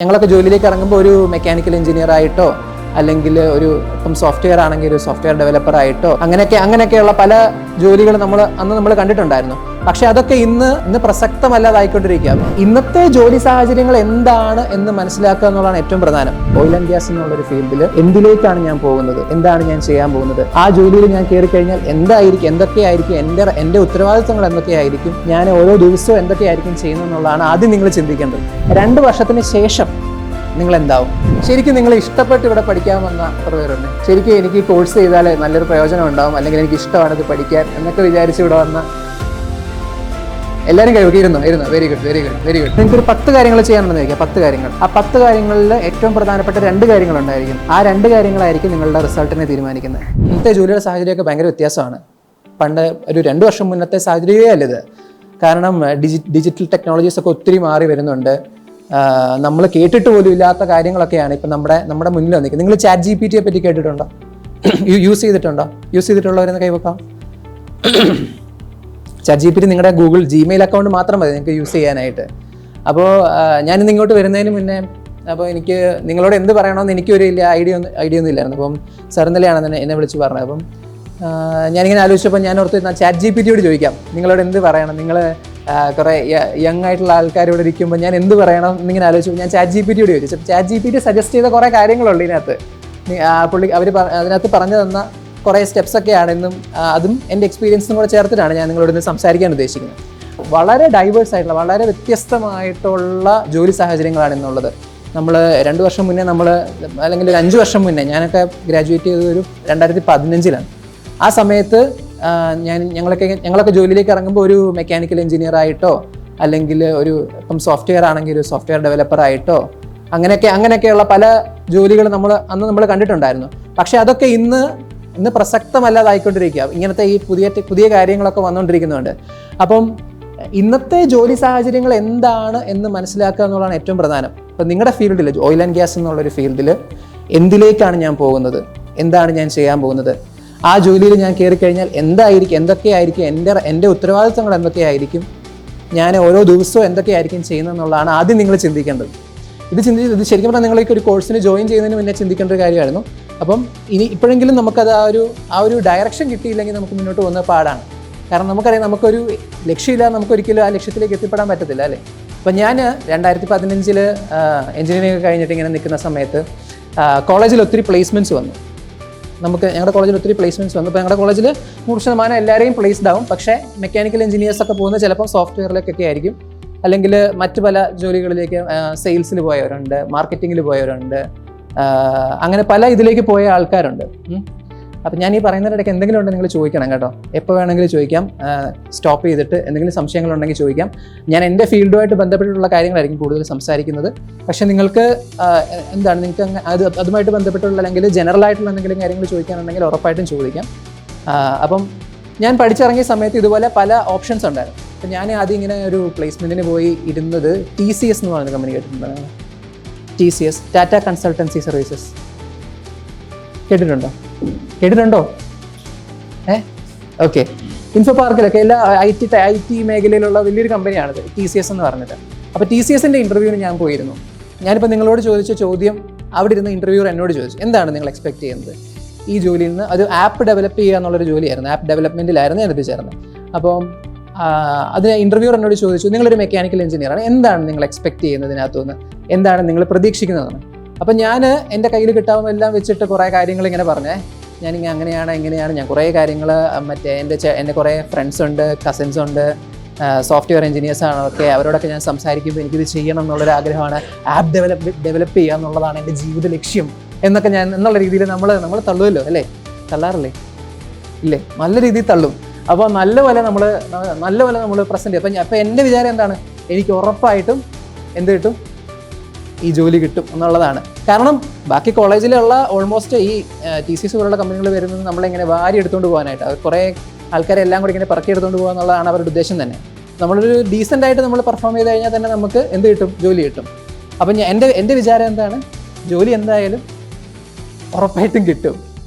ഞങ്ങളൊക്കെ ജോലിയിലേക്ക് ഇറങ്ങുമ്പോൾ ഒരു മെക്കാനിക്കൽ എഞ്ചിനീയർ ആയിട്ടോ അല്ലെങ്കിൽ ഇപ്പം സോഫ്റ്റ്വെയർ ആണെങ്കിൽ ഒരു സോഫ്റ്റ്വെയർ ഡെവലപ്പർ ആയിട്ടോ അങ്ങനെയൊക്കെയുള്ള പല ജോലികൾ നമ്മൾ കണ്ടിട്ടുണ്ടായിരുന്നു. പക്ഷെ അതൊക്കെ ഇന്ന് പ്രസക്തമല്ലാതായിക്കൊണ്ടിരിക്കുകയാണ്. ഇന്നത്തെ ജോലി സാഹചര്യങ്ങൾ എന്താണ് എന്ന് മനസ്സിലാക്കുക എന്നുള്ളതാണ് ഏറ്റവും പ്രധാനം. ഓയിൽ ആൻഡ് ഗ്യാസ് എന്നുള്ളൊരു ഫീൽഡിൽ എന്തിലേക്കാണ് ഞാൻ പോകുന്നത്, എന്താണ് ഞാൻ ചെയ്യാൻ പോകുന്നത്, ആ ജോലിയിൽ ഞാൻ കയറി കഴിഞ്ഞാൽ എന്തൊക്കെയായിരിക്കും എൻ്റെ ഉത്തരവാദിത്തങ്ങൾ എന്തൊക്കെയായിരിക്കും, ഞാൻ ഓരോ ദിവസവും എന്തൊക്കെയായിരിക്കും ചെയ്യുന്നത് എന്നുള്ളതാണ് ആദ്യം നിങ്ങൾ ചിന്തിക്കേണ്ടത്. 2 വർഷത്തിന് ശേഷം നിങ്ങൾ എന്താവും? ശരിക്കും നിങ്ങൾ ഇഷ്ടപ്പെട്ട് ഇവിടെ പഠിക്കാൻ വന്ന എത്ര പേരുണ്ട്? ശരിക്കും എനിക്ക് കോഴ്സ് ചെയ്താൽ നല്ലൊരു പ്രയോജനം ഉണ്ടാവും, അല്ലെങ്കിൽ എനിക്ക് ഇഷ്ടമാണ് ഇത് പഠിക്കാൻ എന്നൊക്കെ വിചാരിച്ച് ഇവിടെ വന്ന എല്ലാവരും ഇരുന്നു. Very good. നിങ്ങൾക്ക് ഒരു 10 കാര്യങ്ങൾ ചെയ്യാനുണ്ടെന്ന് ചോദിക്കാം. 10 കാര്യങ്ങൾ. ആ 10 കാര്യങ്ങളിൽ ഏറ്റവും പ്രധാനപ്പെട്ട 2 കാര്യങ്ങളുണ്ടായിരിക്കും. ആ 2 കാര്യങ്ങളായിരിക്കും നിങ്ങളുടെ റിസൾട്ടിനെ തീരുമാനിക്കുന്നത്. ഇന്നത്തെ ജോലിയുടെ സാഹചര്യമൊക്കെ ഭയങ്കര വ്യത്യാസമാണ്. പണ്ട് ഒരു 2 വർഷം മുന്നത്തെ സാഹചര്യമേ അല്ലത്. കാരണം ഡിജിറ്റൽ ടെക്നോളജീസ് ഒക്കെ ഒത്തിരി മാറി വരുന്നുണ്ട്. നമ്മൾ കേട്ടിട്ട് പോലും ഇല്ലാത്ത കാര്യങ്ങളൊക്കെയാണ് ഇപ്പം നമ്മുടെ മുന്നിൽ വന്നിരിക്കുന്നത്. നിങ്ങൾ ചാറ്റ് GPT പറ്റി കേട്ടിട്ടുണ്ടോ? യൂസ് ചെയ്തിട്ടുള്ളവരെന്ന് കൈവക്കാം. ചാറ്റ് GPT നിങ്ങളുടെ ഗൂഗിൾ Gmail അക്കൗണ്ട് മാത്രം മതി നിങ്ങൾക്ക് യൂസ് ചെയ്യാനായിട്ട്. അപ്പോൾ ഞാനിന്ന് ഇങ്ങോട്ട് വരുന്നതിന് മുന്നേ എനിക്ക് നിങ്ങളോട് എന്ത് പറയണമെന്ന് എനിക്കൊരു ഐഡിയ ഒന്നും ഇല്ലായിരുന്നു. അപ്പം സാർ ഇന്നലെയാണ് എന്നെ വിളിച്ച് പറഞ്ഞത്. അപ്പം ഞാനിങ്ങനെ ആലോചിച്ചപ്പോൾ ഞാൻ ഓർത്ത് ചാറ്റ് GPTയോട് ചോദിക്കാം, നിങ്ങളോട് എന്ത് പറയണം, നിങ്ങൾ കുറേ യങ് ആയിട്ടുള്ള ആൾക്കാരോട് ഇരിക്കുമ്പോൾ ഞാൻ എന്ത് പറയണം എന്നിങ്ങനെ ആലോചിച്ചപ്പോൾ ഞാൻ ചാറ്റ് GPTയോട് ചോദിച്ചു. ചാറ്റ് GPT സജസ്റ്റ് ചെയ്ത കുറേ കാര്യങ്ങളുണ്ട് ഇതിനകത്ത്. അതിനകത്ത് പറഞ്ഞു തന്ന കുറേ സ്റ്റെപ്സൊക്കെയാണ് അതും എൻ്റെ എക്സ്പീരിയൻസും കൂടെ ചേർത്തിട്ടാണ് ഞാൻ നിങ്ങളോട് ഇന്ന് സംസാരിക്കാൻ ഉദ്ദേശിക്കുന്നത്. വളരെ ഡൈവേഴ്സ് ആയിട്ടുള്ള, വളരെ വ്യത്യസ്തമായിട്ടുള്ള ജോലി സാഹചര്യങ്ങളാണ് ഇന്നുള്ളത്. നമ്മൾ 2 വർഷം മുന്നേ അല്ലെങ്കിൽ ഒരു 5 വർഷം മുന്നേ, ഞാനൊക്കെ ഗ്രാജുവേറ്റ് ചെയ്തത് ഒരു 2015-ലാണ്. ആ സമയത്ത് ഞങ്ങളൊക്കെ ജോലിയിലേക്ക് ഇറങ്ങുമ്പോൾ ഒരു മെക്കാനിക്കൽ എഞ്ചിനീയർ ആയിട്ടോ അല്ലെങ്കിൽ ഇപ്പം സോഫ്റ്റ്വെയർ ആണെങ്കിൽ ഒരു സോഫ്റ്റ്വെയർ ഡെവലപ്പർ ആയിട്ടോ അങ്ങനെയൊക്കെയുള്ള പല ജോലികൾ നമ്മൾ കണ്ടിട്ടുണ്ടായിരുന്നു. പക്ഷെ അതൊക്കെ ഇന്ന് പ്രസക്തമല്ലാതായിക്കൊണ്ടിരിക്കുക. ഇങ്ങനത്തെ ഈ പുതിയ കാര്യങ്ങളൊക്കെ വന്നുകൊണ്ടിരിക്കുന്നുണ്ട്. അപ്പം ഇന്നത്തെ ജോലി സാഹചര്യങ്ങൾ എന്താണ് എന്ന് മനസ്സിലാക്കുക എന്നുള്ളതാണ് ഏറ്റവും പ്രധാനം. ഇപ്പം നിങ്ങളുടെ ഫീൽഡിൽ, ഓയിൽ ആൻഡ് ഗ്യാസ് എന്നുള്ളൊരു ഫീൽഡിൽ എന്തിലേക്കാണ് ഞാൻ പോകുന്നത്, എന്താണ് ഞാൻ ചെയ്യാൻ പോകുന്നത്, ആ ജോലിയിൽ ഞാൻ കയറി കഴിഞ്ഞാൽ എന്തൊക്കെയായിരിക്കും എൻ്റെ ഉത്തരവാദിത്തങ്ങൾ എന്തൊക്കെയായിരിക്കും, ഞാൻ ഓരോ ദിവസവും എന്തൊക്കെയായിരിക്കും ചെയ്യുന്നത് എന്നുള്ളതാണ് ആദ്യം നിങ്ങൾ ചിന്തിക്കേണ്ടത്. ഇത് ശരിക്കും പറഞ്ഞാൽ നിങ്ങൾക്ക് ഒരു കോഴ്സിന് ജോയിൻ ചെയ്യുന്നതിന് മുന്നേ ചിന്തിക്കേണ്ട ഒരു കാര്യമായിരുന്നു. അപ്പം ഇപ്പോഴെങ്കിലും നമുക്കത് ആ ഒരു ഡയറക്ഷൻ കിട്ടിയില്ലെങ്കിൽ നമുക്ക് മുന്നോട്ട് പോകുന്നത് പാടാണ്. കാരണം നമുക്കറിയാം, നമുക്കൊരു ലക്ഷ്യമില്ല, നമുക്കൊരിക്കലും ആ ലക്ഷ്യത്തിലേക്ക് എത്തിപ്പെടാൻ പറ്റത്തില്ല, അല്ലേ? അപ്പം ഞാൻ 2015 എഞ്ചിനീയറിംഗ് കഴിഞ്ഞിട്ട് ഇങ്ങനെ നിൽക്കുന്ന സമയത്ത് കോളേജിൽ ഒത്തിരി പ്ലേസ്മെൻറ്റ്സ് വന്നു. ഞങ്ങളുടെ കോളേജിൽ ഒത്തിരി പ്ലേസ്മെൻറ്റ്സ് വന്നു. അപ്പോൾ ഞങ്ങളുടെ കോളേജിൽ 100% എല്ലാവരെയും പ്ലേസ്ഡ് ആവും. പക്ഷേ മെക്കാനിക്കൽ എഞ്ചിനീയേഴ്സ് ഒക്കെ പോകുന്നത് ചിലപ്പോൾ സോഫ്റ്റ്വെയറിലേക്കൊക്കെ ആയിരിക്കും, അല്ലെങ്കിൽ മറ്റ് പല ജോലികളിലേക്ക് സെയിൽസിൽ പോയവരുണ്ട്, മാർക്കറ്റിങ്ങിൽ പോയവരുണ്ട്, അങ്ങനെ പല ഇതിലേക്ക് പോയ ആൾക്കാരുണ്ട്. അപ്പം ഞാൻ ഈ പറയുന്നതിനിടയ്ക്ക് എന്തെങ്കിലും ഉണ്ടെങ്കിൽ നിങ്ങൾ ചോദിക്കണം കേട്ടോ. എപ്പോൾ വേണമെങ്കിലും ചോദിക്കാം. സ്റ്റോപ്പ് ചെയ്തിട്ട് എന്തെങ്കിലും സംശയങ്ങളുണ്ടെങ്കിൽ ചോദിക്കാം. ഞാൻ എൻ്റെ ഫീൽഡുമായിട്ട് ബന്ധപ്പെട്ടിട്ടുള്ള കാര്യങ്ങളായിരിക്കും കൂടുതൽ സംസാരിക്കുന്നത്. പക്ഷേ നിങ്ങൾക്ക് അതുമായിട്ട് ബന്ധപ്പെട്ടുള്ള അല്ലെങ്കിൽ ജനറൽ ആയിട്ടുള്ള എന്തെങ്കിലും കാര്യങ്ങൾ ചോദിക്കാനുണ്ടെങ്കിൽ ഉറപ്പായിട്ടും ചോദിക്കാം. അപ്പം ഞാൻ പഠിച്ചിറങ്ങിയ സമയത്ത് ഇതുപോലെ പല ഓപ്ഷൻസ് ഉണ്ടായിരുന്നു. അപ്പം ഞാൻ ആദ്യം ഇങ്ങനെ ഒരു പ്ലേസ്മെൻറ്റിന് പോയി ഇരുന്നത് TCS എന്ന് പറയുന്ന കമ്പനി കേട്ടിട്ടുണ്ടായിരുന്നു. TCS, Tata consultancy services. കേട്ടിട്ടുണ്ടോ? ഓക്കെ. ഇൻഫോ പാർക്കിലൊക്കെ എല്ലാ IT മേഖലയിലുള്ള വലിയൊരു കമ്പനിയാണിത്, TCS എന്ന് പറഞ്ഞിട്ട്. അപ്പോൾ TCSൻ്റെ ഇൻ്റർവ്യൂവിന് ഞാൻ പോയിരുന്നു. ഞാനിപ്പോൾ നിങ്ങളോട് ചോദിച്ച ചോദ്യം അവിടെ ഇരുന്ന് ഇൻ്റർവ്യൂവർ എന്നോട് ചോദിച്ചു, എന്താണ് നിങ്ങൾ എക്സ്പെക്ട് ചെയ്യുന്നത് ഈ ജോലിയിൽ നിന്ന്? അത് ആപ്പ് ഡെവലപ്പ് ചെയ്യുക എന്നുള്ളൊരു ജോലിയായിരുന്നു. ആപ്പ് ഡെവലപ്മെൻറ്റിലായിരുന്നു ഞാൻ എത്തിച്ചേർന്നത്. അപ്പം അത് ഇൻ്റർവ്യൂവർ എന്നോട് ചോദിച്ചു, നിങ്ങളൊരു മെക്കാനിക്കൽ എഞ്ചിനീയറാണ്, എന്താണ് നിങ്ങൾ എക്സ്പെക്ട് ചെയ്യുന്നതിനകത്തുനിന്ന്, എന്താണ് നിങ്ങൾ പ്രതീക്ഷിക്കുന്നതെന്ന്. അപ്പം ഞാൻ എൻ്റെ കയ്യിൽ കിട്ടാവുന്ന എല്ലാം വെച്ചിട്ട് കുറേ കാര്യങ്ങൾ ഇങ്ങനെ പറഞ്ഞേ, ഞാനിങ്ങനെ ഇങ്ങനെയാണ് ഞാൻ കുറേ കാര്യങ്ങൾ എൻ്റെ കുറേ ഫ്രണ്ട്സ് ഉണ്ട്, കസിൻസ് ഉണ്ട്, സോഫ്റ്റ്വെയർ എഞ്ചിനീയേഴ്സാണ് ഒക്കെ. അവരോടൊക്കെ ഞാൻ സംസാരിക്കുമ്പോൾ എനിക്കിത് ചെയ്യണം എന്നുള്ളൊരു ആഗ്രഹമാണ്, ആപ്പ് ഡെവലപ്പ് ചെയ്യുക എന്നുള്ളതാണ് എൻ്റെ ജീവിത ലക്ഷ്യം എന്നൊക്കെ ഞാൻ എന്നുള്ള രീതിയിൽ നമ്മൾ തള്ളുമല്ലോ, അല്ലേ? തള്ളാറില്ലേ? ഇല്ലേ? നല്ല രീതിയിൽ തള്ളും. അപ്പോൾ നല്ലപോലെ നമ്മൾ പ്രസൻറ്റ് ചെയ്യും. അപ്പം എൻ്റെ വിചാരം എന്താണ്, എനിക്ക് ഉറപ്പായിട്ടും എന്ത് കിട്ടും, ഈ ജോലി കിട്ടും എന്നുള്ളതാണ്. കാരണം ബാക്കി കോളേജിലുള്ള ഓൾമോസ്റ്റ് ഈ TCS പോലുള്ള കമ്പനികൾ വരുന്നത് നമ്മളിങ്ങനെ വാരി എടുത്തുകൊണ്ട് പോകാനായിട്ട്, അവർ കുറേ ആൾക്കാരെ എല്ലാം കൂടി ഇങ്ങനെ പറക്കി എടുത്തുകൊണ്ട് പോകുക എന്നുള്ളതാണ് അവരുടെ ഉദ്ദേശം തന്നെ. നമ്മളൊരു ഡീസൻ്റായിട്ട് നമ്മൾ പെർഫോം ചെയ്ത് കഴിഞ്ഞാൽ തന്നെ നമുക്ക് എന്ത് കിട്ടും, ജോലി കിട്ടും. അപ്പം എൻ്റെ വിചാരം എന്താണ്, ജോലി എന്തായാലും ഉറപ്പായിട്ടും കിട്ടും.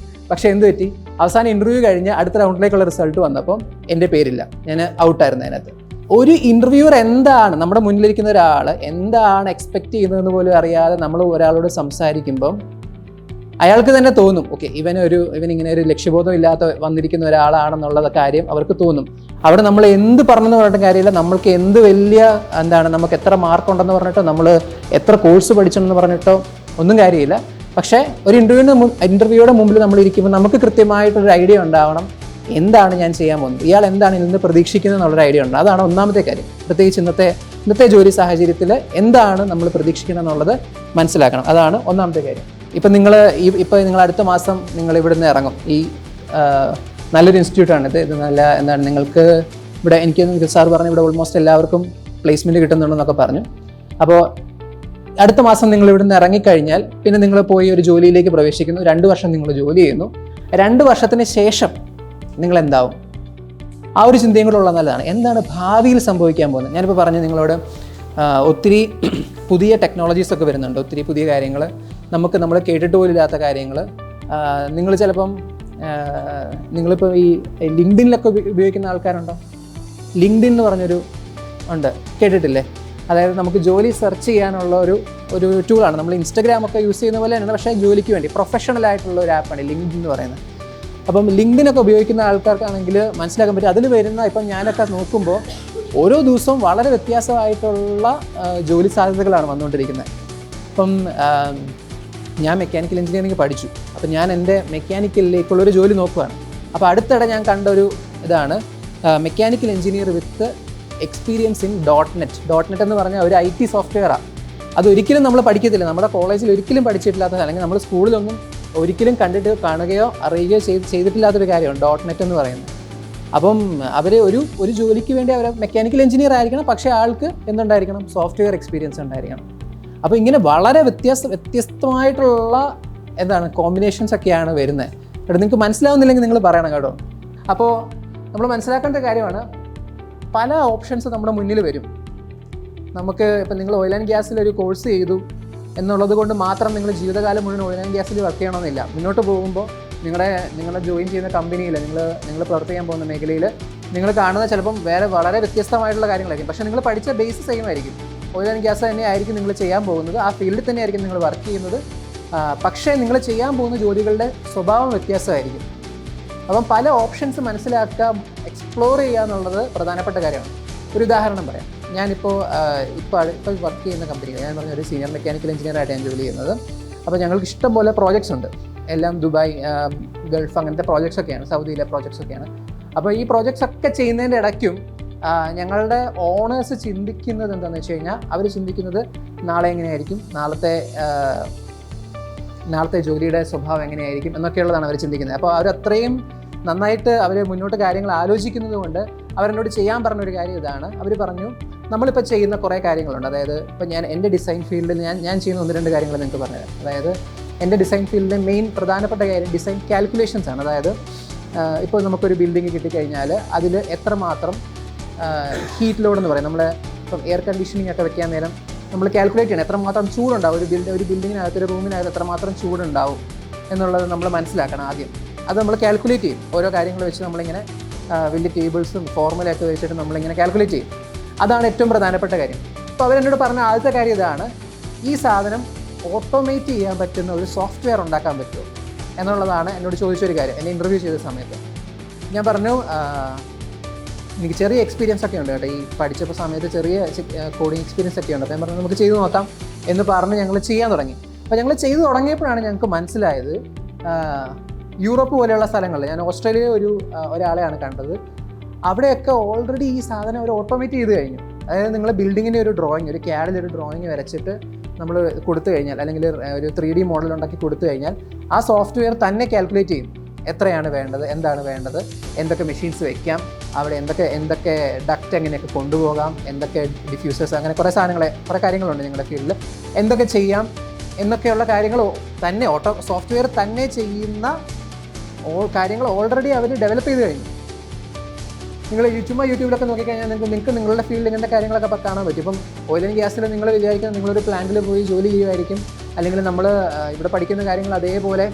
പക്ഷേ എന്ത് പറ്റി, അവസാനം ഇൻ്റർവ്യൂ കഴിഞ്ഞ് അടുത്ത റൗണ്ടിലേക്കുള്ള റിസൾട്ട് വന്നപ്പോൾ എൻ്റെ പേരില്ല, ഞാൻ ഔട്ടായിരുന്നു അതിനകത്ത്. ഒരു ഇൻ്റർവ്യൂവർ എന്താണ് നമ്മുടെ മുന്നിലിരിക്കുന്ന ഒരാൾ എന്താണ് എക്സ്പെക്റ്റ് ചെയ്യുന്നതെന്ന് പോലും അറിയാതെ നമ്മൾ ഒരാളോട് സംസാരിക്കുമ്പം അയാൾക്ക് തന്നെ തോന്നും, ഓക്കെ ഇവനിങ്ങനെ ഒരു ലക്ഷ്യബോധം ഇല്ലാത്ത വന്നിരിക്കുന്ന ഒരാളാണെന്നുള്ള കാര്യം അവർക്ക് തോന്നും. അവിടെ നമ്മൾ എന്ത് പറഞ്ഞെന്ന് പറഞ്ഞിട്ട് കാര്യമില്ല, നമ്മൾക്ക് എന്ത് വലിയ നമുക്ക് എത്ര മാർക്ക് ഉണ്ടെന്ന് പറഞ്ഞിട്ടോ നമ്മൾ എത്ര കോഴ്സ് പഠിച്ചെന്ന് പറഞ്ഞിട്ടോ ഒന്നും കാര്യമില്ല. പക്ഷേ ഒരു ഇൻ്റർവ്യൂയുടെ മുമ്പിൽ നമ്മൾ ഇരിക്കുമ്പോൾ നമുക്ക് കൃത്യമായിട്ടൊരു ഐഡിയ ഉണ്ടാവണം, എന്താണ് ഞാൻ ചെയ്യാൻ പോകുന്നത്, ഇയാൾ എന്താണ് ഇതിൽ നിന്ന് പ്രതീക്ഷിക്കുന്നത് എന്നുള്ളൊരു ഐഡിയ ഉണ്ട്. അതാണ് ഒന്നാമത്തെ കാര്യം. പ്രത്യേകിച്ച് ഇന്നത്തെ ജോലി സാഹചര്യത്തിൽ എന്താണ് നമ്മൾ പ്രതീക്ഷിക്കുന്നത് എന്നുള്ളത് മനസ്സിലാക്കണം. അതാണ് ഒന്നാമത്തെ കാര്യം. ഇപ്പം നിങ്ങൾ അടുത്ത മാസം നിങ്ങൾ ഇവിടുന്ന് ഇറങ്ങും. ഈ നല്ലൊരു ഇൻസ്റ്റിറ്റ്യൂട്ടാണിത്. ഇത് നല്ല നിങ്ങൾക്ക് ഇവിടെ എനിക്ക് സാർ പറഞ്ഞു ഇവിടെ ഓൾമോസ്റ്റ് എല്ലാവർക്കും പ്ലേസ്മെൻറ്റ് കിട്ടുന്നുണ്ടെന്നൊക്കെ പറഞ്ഞു. അപ്പോൾ അടുത്ത മാസം നിങ്ങൾ ഇവിടുന്ന് ഇറങ്ങിക്കഴിഞ്ഞാൽ പിന്നെ നിങ്ങൾ പോയി ഒരു ജോലിയിലേക്ക് പ്രവേശിക്കുന്നു. 2 വർഷം നിങ്ങൾ ജോലി ചെയ്യുന്നു. 2 വർഷത്തിന് ശേഷം നിങ്ങൾ എന്താവും? ആ ഒരു ചിന്തയും കൂടെ ഉള്ളത് നല്ലതാണ്. എന്താണ് ഭാവിയിൽ സംഭവിക്കാൻ പോകുന്നത്? ഞാനിപ്പോൾ പറഞ്ഞു നിങ്ങളോട് ഒത്തിരി പുതിയ ടെക്നോളജീസൊക്കെ വരുന്നുണ്ട്, ഒത്തിരി പുതിയ കാര്യങ്ങൾ, നമ്മൾ കേട്ടിട്ട് പോലും ഇല്ലാത്ത കാര്യങ്ങൾ. നിങ്ങൾ ചിലപ്പം നിങ്ങളിപ്പോൾ ഈ ലിങ്ക്ഡിനിലൊക്കെ ഉപയോഗിക്കുന്ന ആൾക്കാരുണ്ടോ? ലിങ്ക്ഡിൻ എന്ന് പറഞ്ഞൊരു ഉണ്ട്, കേട്ടിട്ടില്ലേ? അതായത് നമുക്ക് ജോലി സെർച്ച് ചെയ്യാനുള്ള ഒരു ടൂളാണ്. നമ്മൾ ഇൻസ്റ്റഗ്രാമൊക്കെ യൂസ് ചെയ്യുന്ന പോലെ തന്നെയാണ്, പക്ഷേ ജോലിക്ക് വേണ്ടി പ്രൊഫഷണൽ ആയിട്ടുള്ള ഒരു ആപ്പാണ് ലിങ്ക്ഡിൻ എന്ന് പറയുന്നത്. അപ്പം ലിങ്ക്ഡിനൊക്കെ ഉപയോഗിക്കുന്ന ആൾക്കാർക്കാണെങ്കിൽ മനസ്സിലാക്കാൻ പറ്റും. അതിൽ വരുന്ന ഇപ്പം ഞാനൊക്കെ നോക്കുമ്പോൾ ഓരോ ദിവസവും വളരെ വ്യത്യാസമായിട്ടുള്ള ജോലി സാധ്യതകളാണ് വന്നുകൊണ്ടിരിക്കുന്നത്. ഇപ്പം ഞാൻ മെക്കാനിക്കൽ എഞ്ചിനീയറിംഗ് പഠിച്ചു. അപ്പം ഞാൻ എൻ്റെ മെക്കാനിക്കലിലേക്കുള്ളൊരു ജോലി നോക്കുകയാണ്. അപ്പോൾ അടുത്തിടെ ഞാൻ കണ്ട ഒരു ഇതാണ് mechanical engineer with experience in .NET എന്ന് പറഞ്ഞാൽ ഒരു IT സോഫ്റ്റ്വെയറാണ്. അതൊരിക്കലും നമ്മൾ പഠിക്കത്തില്ല, നമ്മുടെ കോളേജിൽ ഒരിക്കലും പഠിച്ചിട്ടില്ലാത്ത, അല്ലെങ്കിൽ നമ്മൾ സ്കൂളിലൊന്നും ഒരിക്കലും കാണുകയോ അറിയുകയോ ചെയ്തിട്ടില്ലാത്തൊരു കാര്യമാണ് .NET എന്ന് പറയുന്നത്. അപ്പം അവർ ഒരു ജോലിക്ക് വേണ്ടി അവർ മെക്കാനിക്കൽ എഞ്ചിനീയർ ആയിരിക്കണം, പക്ഷേ ആൾക്ക് എന്തുണ്ടായിരിക്കണം? സോഫ്റ്റ്വെയർ എക്സ്പീരിയൻസ് ഉണ്ടായിരിക്കണം. അപ്പോൾ ഇങ്ങനെ വളരെ വ്യത്യസ്തമായിട്ടുള്ള കോമ്പിനേഷൻസ് ഒക്കെയാണ് വരുന്നത്. കേട്ടോ, നിങ്ങൾക്ക് മനസ്സിലാവുന്നില്ലെങ്കിൽ നിങ്ങൾ പറയണം കേട്ടോ. അപ്പോൾ നമ്മൾ മനസ്സിലാക്കേണ്ട കാര്യമാണ്, പല ഓപ്ഷൻസ് നമ്മുടെ മുന്നിൽ വരും. നമുക്ക് ഇപ്പം നിങ്ങൾ ഓയിൽ ആൻഡ് ഗ്യാസിൽ ഒരു കോഴ്സ് ചെയ്തു എന്നുള്ളത് കൊണ്ട് മാത്രം നിങ്ങൾ ജീവിതകാലം മുഴുവൻ ഓയിൽ ആൻഡ് ഗ്യാസിൽ വർക്ക് ചെയ്യണമെന്നില്ല. മുന്നോട്ട് പോകുമ്പോൾ നിങ്ങളുടെ ജോയിൻ ചെയ്യുന്ന കമ്പനിയിൽ നിങ്ങൾ പ്രവർത്തിക്കാൻ പോകുന്ന മേഖലയിൽ നിങ്ങൾ കാണുന്ന ചിലപ്പം വളരെ വ്യത്യസ്തമായിട്ടുള്ള കാര്യങ്ങളായിരിക്കും. പക്ഷേ നിങ്ങൾ പഠിച്ച ബേസ് സെയിം ആയിരിക്കും. ഓയിൽ ആൻഡ് ഗ്യാസ് തന്നെ ആയിരിക്കും നിങ്ങൾ ചെയ്യാൻ പോകുന്നത്, ആ ഫീൽഡിൽ തന്നെ ആയിരിക്കും നിങ്ങൾ വർക്ക് ചെയ്യുന്നത്. പക്ഷേ നിങ്ങൾ ചെയ്യാൻ പോകുന്ന ജോലികളുടെ സ്വഭാവം വ്യത്യാസമായിരിക്കും. അപ്പം പല ഓപ്ഷൻസ് മനസ്സിലാക്കുക, എക്സ്പ്ലോർ ചെയ്യുക എന്നുള്ളത് പ്രധാനപ്പെട്ട കാര്യമാണ്. ഒരു ഉദാഹരണം പറയാം. ഞാനിപ്പോൾ വർക്ക് ചെയ്യുന്ന കമ്പനിയിൽ ഞാൻ പറഞ്ഞ ഒരു സീനിയർ മെക്കാനിക്കൽ എഞ്ചിനീയറായിട്ട് ഞാൻ ജോലി ചെയ്യുന്നത്. അപ്പോൾ ഞങ്ങൾക്ക് ഇഷ്ടം പോലെ പ്രോജക്ട്സ് ഉണ്ട്. എല്ലാം ദുബായ്, ഗൾഫ് അങ്ങനത്തെ പ്രോജക്ട്സ് ഒക്കെയാണ്, സൗദിയിലെ പ്രോജക്ട്സ് ഒക്കെയാണ്. അപ്പോൾ ഈ പ്രോജക്ട്സ് ഒക്കെ ചെയ്യുന്നതിൻ്റെ ഇടയ്ക്കും ഞങ്ങളുടെ ഓണേഴ്സ് ചിന്തിക്കുന്നത് എന്താണെന്ന് വെച്ച് കഴിഞ്ഞാൽ, അവർ ചിന്തിക്കുന്നത് നാളെ എങ്ങനെയായിരിക്കും, നാളത്തെ ജോലിയുടെ സ്വഭാവം എങ്ങനെയായിരിക്കും എന്നൊക്കെയുള്ളതാണ് അവർ ചിന്തിക്കുന്നത്. അപ്പോൾ അവരത്രയും നന്നായിട്ട് അവർ മുന്നോട്ട് കാര്യങ്ങൾ ആലോചിക്കുന്നത് കൊണ്ട് അവരെന്നോട് ചെയ്യാൻ പറഞ്ഞൊരു കാര്യം ഇതാണ്. അവർ പറഞ്ഞു, നമ്മളിപ്പോൾ ചെയ്യുന്ന കുറേ കാര്യങ്ങളുണ്ട്. അതായത് ഇപ്പോൾ എൻ്റെ ഡിസൈൻ ഫീൽഡിൽ ഞാൻ ചെയ്യുന്ന 1-2 കാര്യങ്ങൾ നിങ്ങൾക്ക് പറഞ്ഞുതരാം. അതായത് എൻ്റെ ഡിസൈൻ ഫീൽഡിലെ മെയിൻ പ്രധാനപ്പെട്ട കാര്യം ഡിസൈൻ കാൽക്കുലേഷൻസ് ആണ്. അതായത് ഇപ്പോൾ നമുക്കൊരു ബിൽഡിംഗ് കിട്ടിക്കഴിഞ്ഞാൽ അതിൽ എത്രമാത്രം ഹീറ്റ് ലോഡ് എന്ന് പറയും, നമ്മൾ ഇപ്പം എയർ കണ്ടീഷനിങ് ഒക്കെ വെക്കാൻ നേരം നമ്മൾ കാൽക്കുലേറ്റ് ചെയ്യണം എത്രമാത്രം ചൂടുണ്ടാവും, ഒരു ബിൽഡിങ്ങിനകത്ത്, ഒരു റൂമിനകത്ത് എത്രമാത്രം ചൂടുണ്ടാവും എന്നുള്ളത് നമ്മൾ മനസ്സിലാക്കണം ആദ്യം. അത് നമ്മൾ കാൽക്കുലേറ്റ് ചെയ്യും. ഓരോ കാര്യങ്ങൾ വെച്ച് നമ്മളിങ്ങനെ വലിയ ടേബിൾസും ഫോർമുലയൊക്കെ വെച്ചിട്ട് നമ്മളിങ്ങനെ കാൽക്കുലേറ്റ് ചെയ്യും. അതാണ് ഏറ്റവും പ്രധാനപ്പെട്ട കാര്യം. അപ്പോൾ അവരെന്നോട് പറഞ്ഞ ആദ്യത്തെ കാര്യം ഇതാണ്, ഈ സാധനം ഓട്ടോമേറ്റ് ചെയ്യാൻ പറ്റുന്ന ഒരു സോഫ്റ്റ്വെയർ ഉണ്ടാക്കാൻ പറ്റുമോ എന്നുള്ളതാണ് എന്നോട് ചോദിച്ചൊരു കാര്യം എന്നെ ഇൻ്റർവ്യൂ ചെയ്ത സമയത്ത്. ഞാൻ പറഞ്ഞു, എനിക്ക് ചെറിയ എക്സ്പീരിയൻസ് ഒക്കെ ഉണ്ട് കേട്ടോ, ഈ പഠിച്ചപ്പോൾ സമയത്ത് ചെറിയ കോഡിങ് എക്സ്പീരിയൻസ് ഒക്കെ ഉണ്ട്. അപ്പോൾ ഞാൻ പറഞ്ഞു നമുക്ക് ചെയ്തു നോക്കാം എന്ന് പറഞ്ഞ് ഞങ്ങൾ ചെയ്യാൻ തുടങ്ങി. അപ്പോൾ ഞങ്ങൾ ചെയ്തു തുടങ്ങിയപ്പോഴാണ് ഞങ്ങൾക്ക് മനസ്സിലായത്, യൂറോപ്പ് പോലെയുള്ള സ്ഥലങ്ങളിൽ, ഞാൻ ഓസ്ട്രേലിയയിൽ ഒരാളെയാണ് കണ്ടത്, അവിടെയൊക്കെ ഓൾറെഡി ഈ സാധനം അവർ ഓട്ടോമേറ്റ് ചെയ്ത് കഴിഞ്ഞു. അതായത് നിങ്ങൾ ബിൽഡിങ്ങിൻ്റെ ഒരു CAD-ൽ ഒരു ഡ്രോയിങ് വരച്ചിട്ട് നമ്മൾ കൊടുത്തു കഴിഞ്ഞാൽ, അല്ലെങ്കിൽ ഒരു 3D മോഡൽ ഉണ്ടാക്കി കൊടുത്തു കഴിഞ്ഞാൽ ആ സോഫ്റ്റ്വെയർ തന്നെ കാൽക്കുലേറ്റ് ചെയ്യും എത്രയാണ് വേണ്ടത്, എന്താണ് വേണ്ടത്, എന്തൊക്കെ മെഷീൻസ് വെക്കാം, അവിടെ എന്തൊക്കെ ഡക്റ്റ് എങ്ങനെയൊക്കെ കൊണ്ടുപോകാം, എന്തൊക്കെ ഡിഫ്യൂസേഴ്സ്, അങ്ങനെ കുറേ കാര്യങ്ങളുണ്ട് ഞങ്ങളുടെ ഫീൽഡിൽ, എന്തൊക്കെ ചെയ്യാം എന്നൊക്കെയുള്ള കാര്യങ്ങൾ തന്നെ സോഫ്റ്റ്വെയർ തന്നെ ചെയ്യുന്ന കാര്യങ്ങൾ ഓൾറെഡി അവർ ഡെവലപ്പ് ചെയ്ത് കഴിഞ്ഞു. നിങ്ങൾ യൂട്യൂബിലൊക്കെ നോക്കിക്കഴിഞ്ഞാൽ നിങ്ങൾക്ക് നിങ്ങളുടെ ഫീൽഡിൽ ഇങ്ങനത്തെ കാര്യങ്ങളൊക്കെ കാണാൻ പറ്റും. ഇപ്പം ഓയിൽ ആൻഡ് ഗ്യാസിൽ നിങ്ങൾ വിചാരിക്കുന്നത് നിങ്ങളൊരു പ്ലാന്റിൽ പോയി ജോലി ചെയ്യുമായിരിക്കും, അല്ലെങ്കിൽ നമ്മൾ ഇവിടെ പഠിക്കുന്ന കാര്യങ്ങൾ അതേപോലെ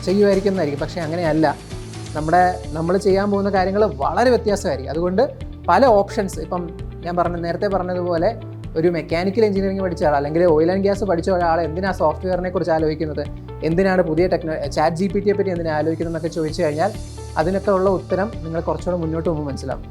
ചെയ്യുമായിരിക്കും എന്നായിരിക്കും. പക്ഷേ അങ്ങനെയല്ല, നമ്മൾ ചെയ്യാൻ പോകുന്ന കാര്യങ്ങൾ വളരെ വ്യത്യാസമായിരിക്കും. അതുകൊണ്ട് പല ഓപ്ഷൻസ്, ഇപ്പം ഞാൻ നേരത്തെ പറഞ്ഞതുപോലെ ഒരു മെക്കാനിക്കൽ എഞ്ചിനീയറിംഗ് പഠിച്ച ആൾ അല്ലെങ്കിൽ ഓയിൽ ആൻഡ് ഗ്യാസ് പഠിച്ച ഒരാൾ എന്തിനാണ് സോഫ്റ്റ്വെയറിനെ കുറിച്ച് ആലോചിക്കുന്നത്, എന്തിനാണ് പുതിയ ചാറ്റ് GPT പറ്റി എന്തിനാണ് ആലോചിക്കുന്നത് എന്നൊക്കെ ചോദിച്ചു കഴിഞ്ഞാൽ അതിനൊക്കെ ഉള്ള ഉത്തരം നിങ്ങൾ കുറച്ചുകൂടെ മുന്നോട്ട് പോകുമ്പോൾ മനസ്സിലാവും.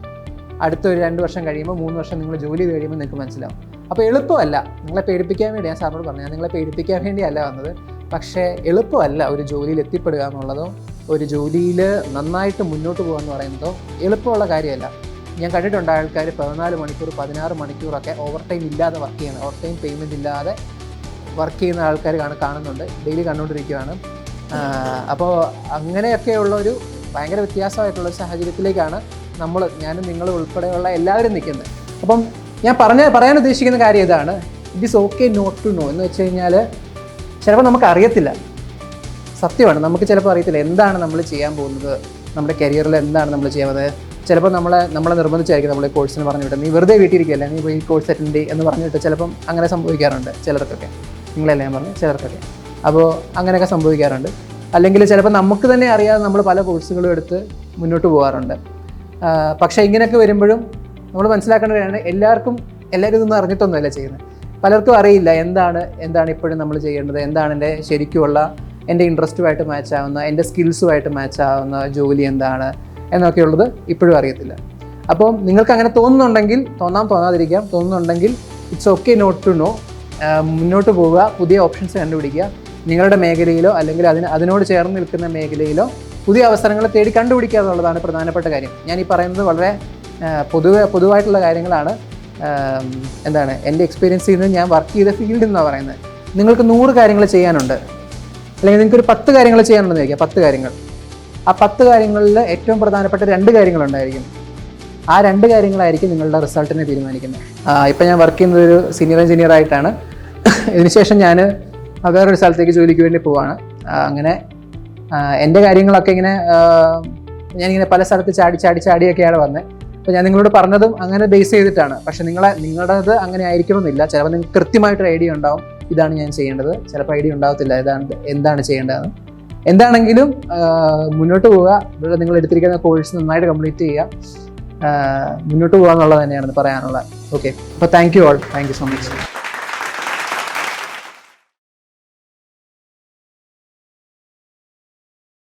അടുത്തൊരു 2 വർഷം കഴിയുമ്പോൾ 3 വർഷം നിങ്ങൾ ജോലി ചെയ്ത് കഴിയുമ്പോൾ നിങ്ങൾക്ക് മനസ്സിലാവും. അപ്പോൾ എളുപ്പമല്ല, നിങ്ങളെ പേടിപ്പിക്കാൻ വേണ്ടി ഞാൻ സാറിനോട് പറഞ്ഞു, ഞാൻ നിങ്ങളെ പേടിപ്പിക്കാൻ വേണ്ടിയല്ല വന്നത്. പക്ഷേ എളുപ്പമല്ല ഒരു ജോലിയിൽ എത്തിപ്പെടുക എന്നുള്ളതോ ഒരു ജോലിയിൽ നന്നായിട്ട് മുന്നോട്ട് പോകുക എന്ന് പറയുന്നതോ എളുപ്പമുള്ള കാര്യമല്ല. ഞാൻ കണ്ടിട്ടുണ്ട് ആൾക്കാർ 14 മണിക്കൂർ 16 മണിക്കൂറൊക്കെ ഓവർ ടൈം ഇല്ലാതെ വർക്ക് ചെയ്യുന്നത്, ഓവർ ടൈം പേയ്മെൻറ്റ് ഇല്ലാതെ വർക്ക് ചെയ്യുന്ന ആൾക്കാർ കാണുന്നുണ്ട്, ഡെയിലി കണ്ടുകൊണ്ടിരിക്കുകയാണ്. അപ്പോൾ അങ്ങനെയൊക്കെയുള്ള ഒരു ഭയങ്കര വ്യത്യാസമായിട്ടുള്ളൊരു സാഹചര്യത്തിലേക്കാണ് ഞാനും നിങ്ങൾ ഉൾപ്പെടെയുള്ള എല്ലാവരും നിൽക്കുന്നത്. അപ്പം ഞാൻ പറയാൻ ഉദ്ദേശിക്കുന്ന കാര്യം ഇതാണ്, it is okay not to know എന്ന് വെച്ച് കഴിഞ്ഞാൽ ചിലപ്പോൾ നമുക്ക് അറിയത്തില്ല, സത്യമാണ്, നമുക്ക് ചിലപ്പോൾ അറിയത്തില്ല എന്താണ് നമ്മൾ ചെയ്യാൻ പോകുന്നത്, നമ്മുടെ കരിയറിൽ എന്താണ് നമ്മൾ ചെയ്യുന്നത്. ചിലപ്പോൾ നമ്മളെ നിർബന്ധിച്ചായിരിക്കും നമ്മൾ ഈ കോഴ്സിന് പറഞ്ഞു വിട്ടത്, നീ വെറുതെ വീട്ടിലിരിക്കുകയല്ല, നീ പോയി ഈ കോഴ്സ് അറ്റൻഡ് ചെയ്യ് എന്ന് പറഞ്ഞിട്ട് ചിലപ്പം അങ്ങനെ സംഭവിക്കാറുണ്ട് ചിലർക്കൊക്കെ, നിങ്ങളല്ലേ ഞാൻ പറഞ്ഞു ചിലർക്കൊക്കെ. അപ്പോൾ അങ്ങനെയൊക്കെ സംഭവിക്കാറുണ്ട്. അല്ലെങ്കിൽ ചിലപ്പോൾ നമുക്ക് തന്നെ അറിയാതെ നമ്മൾ പല കോഴ്സുകളും എടുത്ത് മുന്നോട്ട് പോകാറുണ്ട്. പക്ഷേ ഇങ്ങനെയൊക്കെ വരുമ്പോഴും നമ്മൾ മനസ്സിലാക്കേണ്ടതാണ്, എല്ലാവരും ഇതൊന്നും അറിഞ്ഞിട്ടൊന്നുമല്ല ചെയ്യുന്നത്. പലർക്കും അറിയില്ല എന്താണ് ഇപ്പോഴും നമ്മൾ ചെയ്യേണ്ടത്, എന്താണ് എൻ്റെ ഇൻട്രസ്റ്റുമായിട്ട് മാച്ച് ആവുന്ന, എൻ്റെ സ്കിൽസുമായിട്ട് മാച്ച് ആവുന്ന ജോലി എന്താണ് എന്നൊക്കെയുള്ളത് ഇപ്പോഴും അറിയത്തില്ല. അപ്പോൾ നിങ്ങൾക്ക് അങ്ങനെ തോന്നുന്നുണ്ടെങ്കിൽ it's okay not to know. മുന്നോട്ട് പോവുക, പുതിയ ഓപ്ഷൻസ് കണ്ടുപിടിക്കുക, നിങ്ങളുടെ മേഖലയിലോ അല്ലെങ്കിൽ അതിനോട് ചേർന്ന് നിൽക്കുന്ന മേഖലയിലോ പുതിയ അവസരങ്ങൾ തേടി കണ്ടുപിടിക്കുക എന്നുള്ളതാണ് പ്രധാനപ്പെട്ട കാര്യം. ഞാൻ ഈ പറയുന്നത് വളരെ പൊതുവായിട്ടുള്ള കാര്യങ്ങളാണ്. എൻ്റെ എക്സ്പീരിയൻസിൽ നിന്ന് ഞാൻ വർക്ക് ചെയ്ത ഫീൽഡിൽ നിന്നാണ് പറയുന്നത്. നിങ്ങൾക്ക് 100 കാര്യങ്ങൾ ചെയ്യാനുണ്ട്, അല്ലെങ്കിൽ നിങ്ങൾക്കൊരു 10 കാര്യങ്ങൾ ചെയ്യാനുണ്ടെന്ന് ചോദിക്കുക, 10 കാര്യങ്ങൾ. ആ 10 കാര്യങ്ങളിൽ ഏറ്റവും പ്രധാനപ്പെട്ട 2 കാര്യങ്ങളുണ്ടായിരിക്കും. ആ 2 കാര്യങ്ങളായിരിക്കും നിങ്ങളുടെ റിസൾട്ടിനെ തീരുമാനിക്കുന്നത്. ഇപ്പം ഞാൻ വർക്ക് ചെയ്യുന്നത് ഒരു സീനിയർ എഞ്ചിനീയർ ആയിട്ടാണ്. ഇതിനുശേഷം ഞാൻ വേറൊരു സ്ഥലത്തേക്ക് ജോലിക്ക് വേണ്ടി പോവാണ്. അങ്ങനെ എൻ്റെ കാര്യങ്ങളൊക്കെ ഞാനിങ്ങനെ പല സ്ഥലത്ത് ചാടിയൊക്കെയാണ് വന്നത്. അപ്പോൾ ഞാൻ നിങ്ങളോട് പറഞ്ഞതും അങ്ങനെ ബേസ് ചെയ്തിട്ടാണ്. പക്ഷേ നിങ്ങളുടേത് അങ്ങനെ ആയിരിക്കണമെന്നില്ല. ചിലപ്പോൾ നിങ്ങൾക്ക് കൃത്യമായിട്ടൊരു ഐഡിയ ഉണ്ടാവും, ഇതാണ് ഞാൻ ചെയ്യേണ്ടത്. ചിലപ്പോൾ ഐഡിയ ഉണ്ടാവത്തില്ല, എന്താണ് ചെയ്യേണ്ടതെന്ന്. എന്താണെങ്കിലും മുന്നോട്ട് പോവുക, ഇവിടെ നിങ്ങൾ എടുത്തിരിക്കുന്ന കോഴ്സ് നന്നായിട്ട് കംപ്ലീറ്റ് ചെയ്യുക, മുന്നോട്ട് പോകുക എന്നുള്ളത് തന്നെയാണ് പറയാനുള്ളത്. ഓക്കെ, അപ്പോൾ താങ്ക് യു സോ മച്ച്.